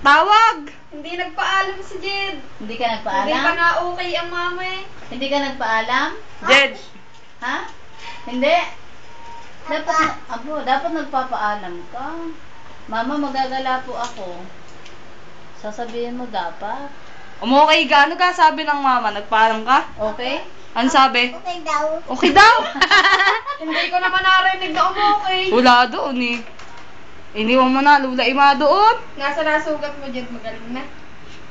Tawag! Hindi nagpaalam si Jed. Hindi ka nagpaalam? Hindi pa nga okay ang mama eh. Hindi ka nagpaalam? Jed! Ha? Hindi. Dapat nagpapaalam ka. Mama, magagala po ako. Sasabihin mo dapat. Okay ka? Ano ka sabi ng mama? Nagpaalam ka? Okay? Ano sabi? Okay daw. Okay daw! Hindi ko naman narinig na okay. Wala doon eh. Iniwan mo na, lula ima doon. Nasa nasugat mo Jed, magaling na.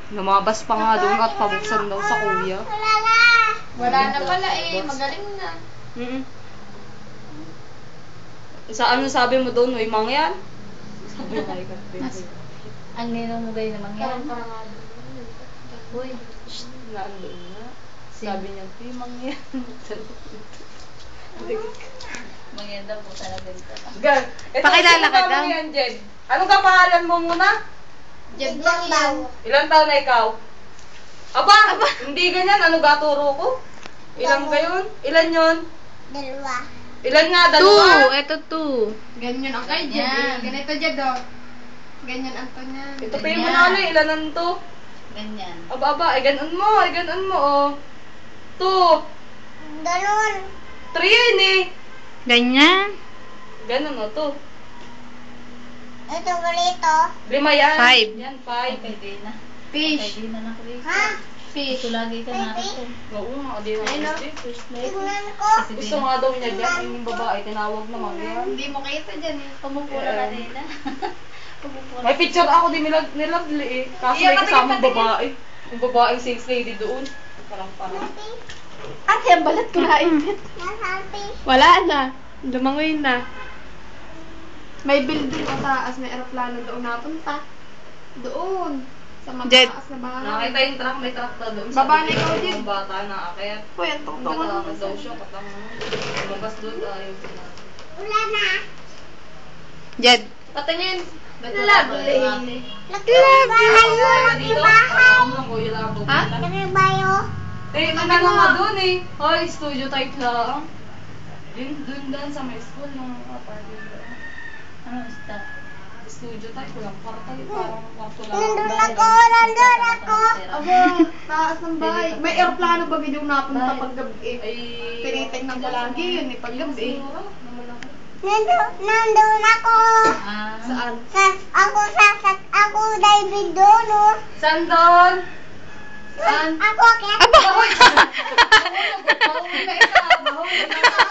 Lumabas pa nga doon at pabuksan daw sa kuya. Wala na. Wala na pala eh, magaling na. Sa ano sabi mo doon? Uy, mang yan? Sabi ko kay Ang ninong mo ganyan naman yan. Uy, Naandun na. Sabi niya, uy, mang yan. maganda po talaga ito. Gan. Pakilala ka daw. Yan, Jed. Ano ka pangalan mo muna? Jed lang daw. Ilang taon na ikaw? Aba! Hindi ganyan. Ano gaturo ko? Ilang gayon? Ilan yon? Dalawa. Ilan nga? Dalawa? Ito 2. Ganyan ang kay Jed. Yan. Ganito Jed oh. Ganyan ang to niya. Ito pa yung manalo. Ilanan to? Ganyan. Aba, ganon mo. Ganon mo, oh. 2. Ganun. 3 yun eh. Ganyan. Ganon, oh. 2. Ito ganito. 5 yan. 5. Yan, 5. Kay Dina. Fish. Kay Dina na Chris. Ha? Fish. Ito lagi ka narito. Oo nga, di na Ayun, oh. first Tignan ko. Gusto nga daw niya dyan, yung babae, tinawag naman yan. Hindi mo kita dyan eh. Pumupula ka Dina. Pumupula. May picture ako din ni Lovely eh. Kaso Iya, may kasamang patingin. babae. Yung babaeng sales lady doon. Parang. Ate, ang balat ko naipit. Nasabi. Wala na. Lumangoy na. May building o taas, may aeroplano doon napunta. Doon. Sa Jed. mataas na bahay. Nakita yung truck, may truck na doon. Baba na Sabi ikaw, ko, Jed. yung bata na akayat. Uy, ang tungtungan. Nagkakakas daw siya, katang lumabas doon, ayaw sila. Wala na. Jed. Patingin! Lovely. Nagbahay mo. Dito, Nagbahay. ako lang, kuya lang ako. Ha? Nagbahay mo. Eh, ano nga doon eh. Hoy, studio type lang. Doon sa may school, yung apartment doon. Ano basta? Studio type, walang kwarto yun, parang kwarto lang. Nandun ako. Nandun ako. Abo, taas ng bahay. May aeroplano ba yung napunta Bahay. pag gabi? Ay, Tinitignan ko lagi yun eh, pag gabi. Nandun ako. Ah. Saan? Ako David doon, oh. Saan doon? Saan? Ako kaya. Bahoy! Mahuli na ikaw, mahuli na ikaw.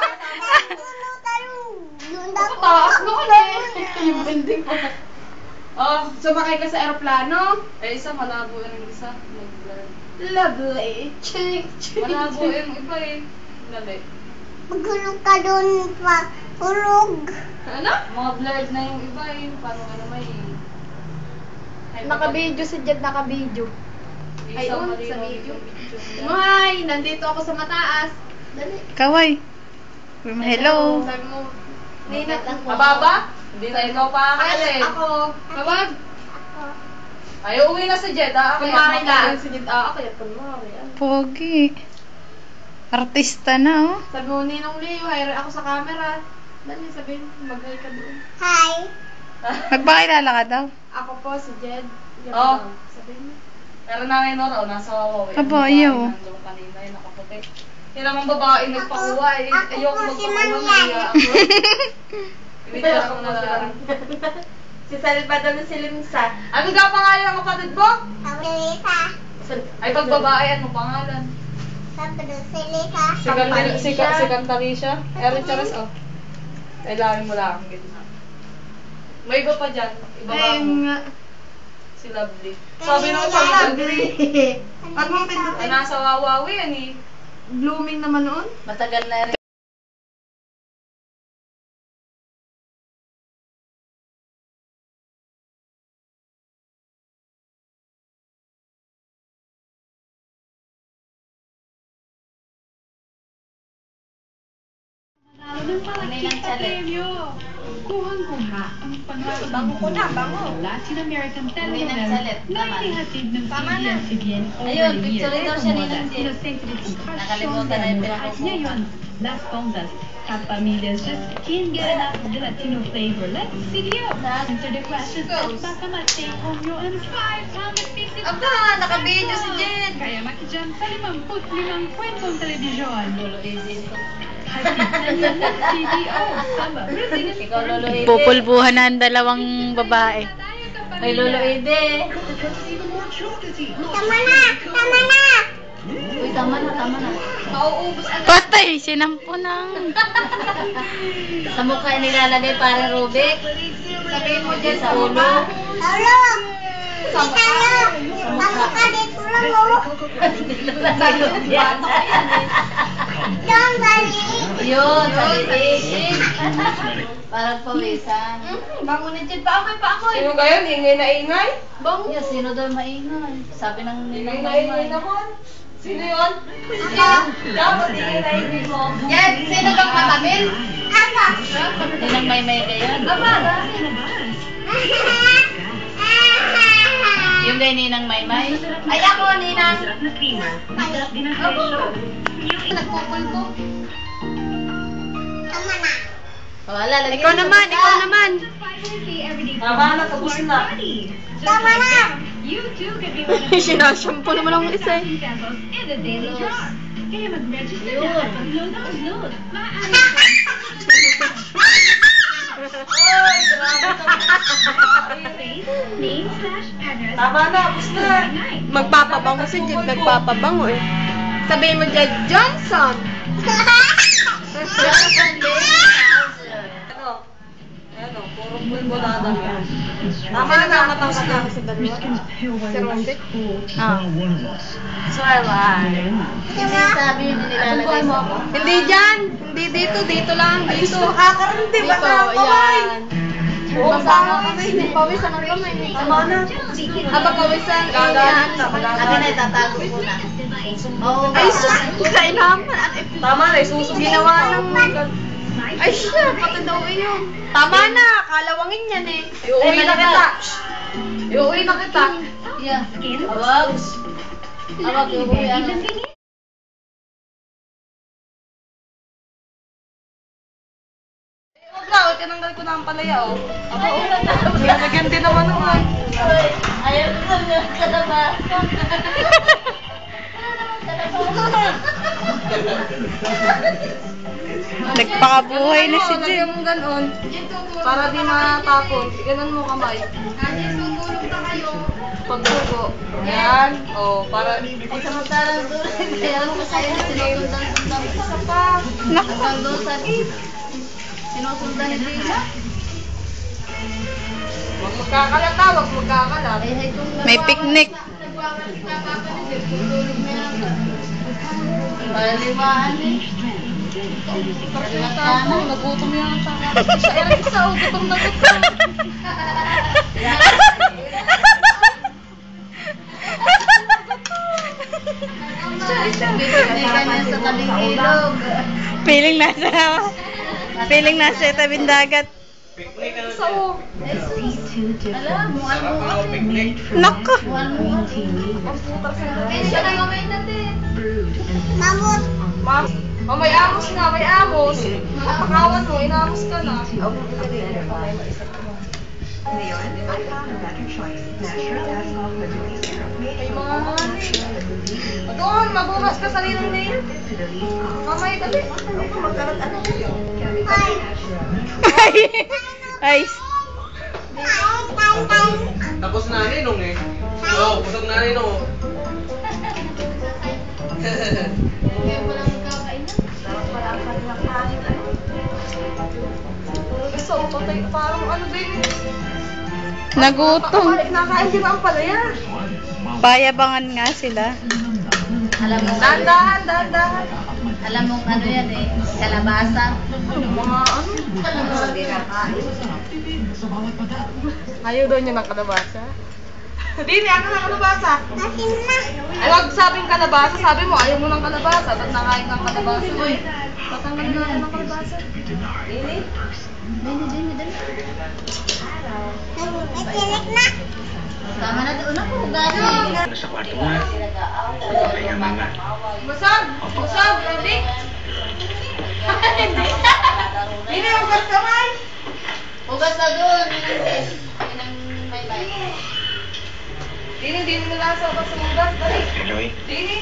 Doon Ako ako. taas na ka yung building ko. Oh, Sumakay ka sa aeroplano? eh isa malabo yung isa. Nag-blur. Lovely. Ching, ching, Malabo ching. yung iba eh. Dali. Magulog ka doon pa. Hulog. Ano? Mga blurred na yung iba eh. Paano ka naman eh. Naka-video si Jed, naka-video. Ay, Isang oh, malinaw sa video. yung picture niya. Ngay, nandito ako sa mataas. Dali. Kaway. Hello. Sabi mo, Nina, Mababa? Hindi na ikaw pa Ay, kakasin. ako. Tawag. Ay, uwi na si Jed ah. Kunwari lang. Si Jed, ako yan. Kunwari. Pogi. Artista na, oh. Sabi mo, Ninong Leo, hire ako sa camera. Dali, sabihin, mag-hi ka doon. Hi. Magpakilala ka daw. Ako po, si Jed. Yan Oh. daw. Sabihin mo. Pero nanay Nora, nasa Wawaw. Aba, ayaw. Nandun kanina, yung nakaputi. Yung namang babae nagpakuha eh. Ako Ayoko po si magpakuha. Mang Yan. Naiya ako. Ibigay ako na lang. Si Salvador na si Limsa. Ano ka pangalan ng kapatid mo? Sabi Lisa. Ay, pag babae, ano pangalan? Sabi si Lisa. Si Cantalicia. Erin Charis, oh. Kailangan mo lang. Gitna. May iba pa dyan. Iba ka Ay, mo. nga. Si Lovely. Sabi ng Lovely. Pag mo Ay, pindutin, nasa Wawawi yan eh. blooming naman noon. Matagal na rin. Nilang chalet. Kuhang-kuha ang pangarap Bango ko na, bango. ng Latin American Nilang telenovela chalet na naman. inihatid ng Tama na. PBS-CBN Ayun, over the picture years. daw siya ni Modas, Nancy. inosente de sus Nakalimutan na yung At pinapasukan. ngayon, Las Pongas, Have familias just can't get enough of the Latino flavor. Let's see you. Answer the questions at baka ma-take home your own 550. Aba, naka-video si Jen. Kaya makidyan sa 55 kwentong telebisyon. Lolo Eden. Hasitan yan ng CBO. Sama Brazilian Ikaw, Lolo Eden. Pupulbuhan na ang dalawang babae. Kay Lolo Eden. Tama na! Tama na! Uy, tama na, tama na. Mauubos agad. Patay, sinampo na. Sa mukha nilalagay parang Rubik. Sabihin mo dyan Sa ulo. Talo! Talo! Pasok ka dito lang oh! Doon, dali! Yun, sa liig. Parang pawisan. Bango na dyan. Paamoy, paamoy. Sino kayo? Ingay na ingay? Yeah, sino daw maingay? Sabi ng Ingay ninang na ingay Maymay. naman. Sino yun? Dapat ingay na ingay mo. Yan, sino bang matabil? Ako! Ninang Maymay kayo. Yung kay Ninang Maymay. Ay, ako, Ninang. Masarap na creamer. Masarap din ang presyo. Nagpupulbo. Tama na! Wala, lagyan Ikaw mo sa naman, baba. ikaw naman. Tama na, tapos na. Tama na! You too could be one of the Sinashampo naman ang isa eh. pesos in the daily jar. Kaya mag-register na Yun. at mag-load. Oy, grabe Name/address. Tama na, tapos na. Magpapabango si Jed, nagpapabango eh. Sabihin mo Jed, Johnson. Ano? Ano, puro pulbolada yan. Tama na, tapos na. Si Ronde. Ah. Sabi yung nilalagay sa Hindi dyan. Hindi dito. Dito lang. Dito. Makakarindi, Dito. baka kamay. Basa ang kamay. Pawisan ang kamay. Tama na. Aba pawisan. Gagalit na, Akin na itatago ko na. Oo, Ay, sus. Kailangan. Tama na, isusog Ginawa ng Ay, siya. Pati daw yun. Tama na. Kalawangin yan eh. Iuwi na kita. Iuwi na kita. Yeah. Awag. Awag, iuwi ano. Huwag na, tinanggal ko na ang palaya, oh. Aba, oh. Ginagyan din naman naman. Ayaw ko na kalabasa. Nagpakabuhay na si Lagyan Jim. mo ganon. Para di matapon. Ganon mo kamay. Pagbugo. Yan. Oh, para... Ay, samantalang doon. Kaya ako kasi sinusundan-sundan ko sa pa. Naku. Hanggang doon sa sinusundan nila. Huwag magkakalata, huwag magkakalat. Ay, hay kung May picnic. Palimaan eh. Tama, nagutom yan ang tama. Siya, Eric, isa, oh, gutom na gutom. Picnican yan sa tabing ilog. Feeling nasa tabing dagat. Isa, oh. Alam mo, ano mo kasi. Naku. Ano mo kasi. Ang putar sa Kaya siya na gamay natin. Mamut! Ma'am, oh, may amos nga, may amos. Pakawan mo, inamos ka na. May mga doon, magbukas ka sa linang nail. Mamay, dali. Magkarat ano? Ay! Ay. Tapos na ninong eh. Oo, busog na ninong. Kaya mo lang kakain na. Isa, oh, patay. Parang ano din. Nagutom. Nakain din ang palaya. Payabangan nga sila. Alam mo, Dahan. alam mo ano yan eh. Kalabasa. Mga ano? Ayaw daw niya ng kalabasa. Dini, ako ng kalabasa. Akin na! Huwag sabing kalabasa, sabi mo ayaw mo ng kalabasa, ba't nakain ng kalabasa? Uy, tatanggalin natin ng kalabasa. Dini? Nagtinik na! Tama na doon ako. Gano. Nasa kwarto mo na. Kaya mama. Busog! Busog! Ready? Hindi. Hindi, hugas kamay! Hugas na doon. Yun ang may bayan. Hindi mo lasa pa sa hugas. Dali! Eloy, Dini!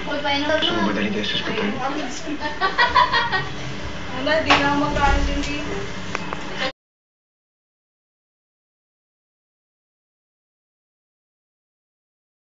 Huwag pa inom gusto mo ba na. dalhin tayo sa ospital? Wala, di na ako magkain din dito.